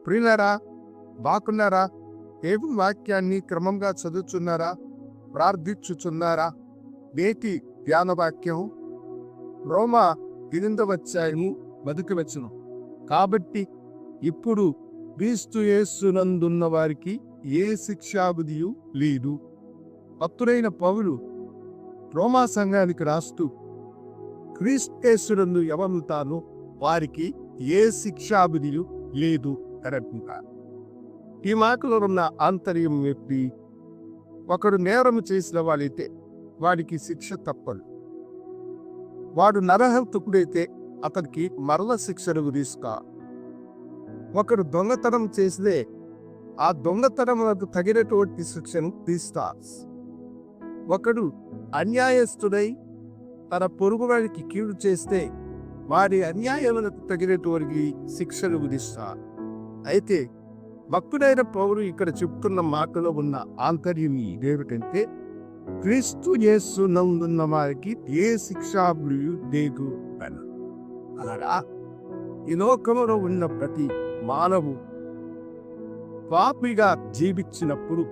ప్రియులారా, బాగున్నారా? దేవుని వాక్యాన్ని క్రమంగా చదువుచున్నారా? ప్రార్థించుచున్నారా? నేటి ధ్యాన వాక్యం రోమా 8వ అధ్యాయము 1వ వచనం. కాబట్టి ఇప్పుడు క్రీస్తు యేసునందున్న వారికి ఏ శిక్షావిధియు లేదు. భక్తుడైన పౌలు రోమా సంఘానికి రాస్తూ క్రీస్తు యేసునందు ఎవరుంటారో వారికి ఏ శిక్షావిధియు లేదు అంటున్నారు. ఈ మాటలో ఉన్న ఆంతర్యం చెప్పి, ఒకడు నేరము చేసిన వాడైతే వాడికి శిక్ష తప్పదు. వాడు నరహంతకుడైతే అతనికి మరణ శిక్షను విధిస్తా. ఒకడు దొంగతనం చేస్తే ఆ దొంగతనములకు తగినటువంటి శిక్షను తీస్తా. ఒకడు అన్యాయస్తుడై తన పొరుగువాడికి కీడు చేస్తే వారి అన్యాయములకు తగినటువంటి శిక్షను విధిస్తా. అయితే భక్తుడైన పౌలు ఇక్కడ చెప్తున్న మాటలో ఉన్న ఆంతర్యం ఏమిటంటే, క్రీస్తు యేసునందున్న వారికి ఏ శిక్షావిధియు లేదు అని. అనగా ఈ లోకములో ఉన్న ప్రతి మానవు పాపిగా జీవించినప్పుడు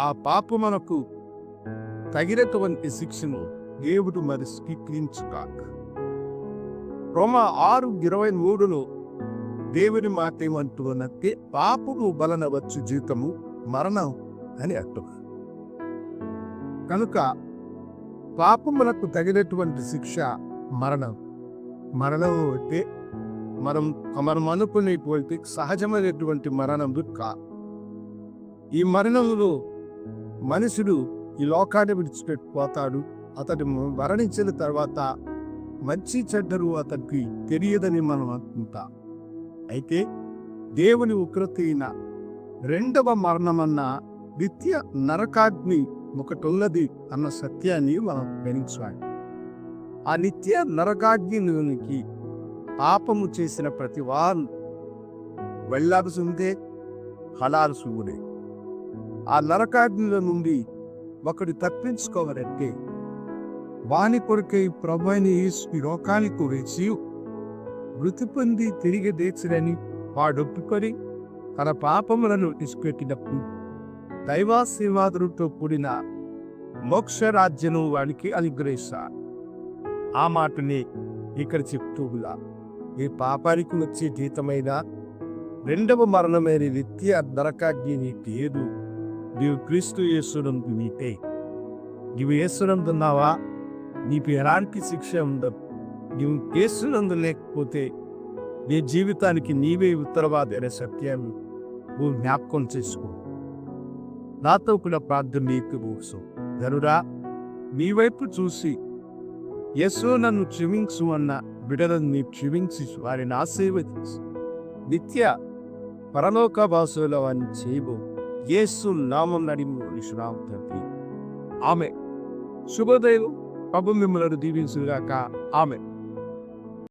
ఆ పాపమునకు తగినటువంటి శిక్షను దేవుడు మరి స్వీకరించుగాక. రోమా 6:23లో దేవుని మాట ఏమంటున్నట్టే, పాపము వలన వచ్చు జీవితము మరణం అని అర్థం. కనుక పాపములకు తగినటువంటి శిక్ష మరణం. మరణము అంటే మనం అనుకునేటువంటి సహజమైనటువంటి మరణం కా. ఈ మరణంలో మనుషుడు ఈ లోకాన్ని విడిచిపెట్టిపోతాడు. అతడు మరణించిన తర్వాత మంచి చెడ్డరు అతనికి తెలియదని మనం అనుకుంటాం. అయితే దేవుని ఉగ్రత అయిన రెండవ మరణమన్న నిత్య నరకాగ్ని ఒకటున్నది అన్న సత్యాన్ని మనం గ్రహించాలి. ఆ నిత్య నరకాగ్నికి పాపము చేసిన ప్రతి వారు వెళ్ళాల్సిందే, హలాల్సిందే. ఆ నరకాగ్నిల నుండి ఒకడు తప్పించుకోవాలంటే వాని కొరకై ప్రభువైన యేసు ఈ లోకానికి వచ్చి మృతి పొంది తిరిగి లేచునని వాడొప్పుకొని తన పాపములను విడిచిపెట్టినప్పుడు దైవాశీర్వాదులతో కూడిన మోక్షరాజ్యను వాడికి అనుగ్రహిస్తారు. ఆ మాటని ఇక్కడ చెప్తూ ఉన్నా, ఈ పాపానికి వచ్చే జీతమైన రెండవ మరణమైన నిత్య నరకాగ్ని నీకు లేదు. నీవు క్రీస్తు యేసునందు నీతే. నీవు యేసునందున్నావా? నీకు ఎలాంటి శిక్ష ఉండదు. నీవు యేసునందు లేకపోతే నీ జీవితానికి నీవే ఉత్తరవాది అనే సత్యాన్ని నువ్వు జ్ఞాపకం చేసుకో. నాతో కూడా ప్రార్థన నీకు కోసం. ధనురా, నీ వైపు చూసి యేసు నన్ను క్షమించు అన్న బిడ్డలను నీ క్షమించి వారిని ఆశీర్వదించు. నిత్య పరలోక వాసుల వారిని చేయబో. యేసు నామం నడిము విశ్రాంతి తండ్రి. ఆమె శుభోదయం. ప్రభు మిమ్మల్ని దీవించుగాక. ఆమె.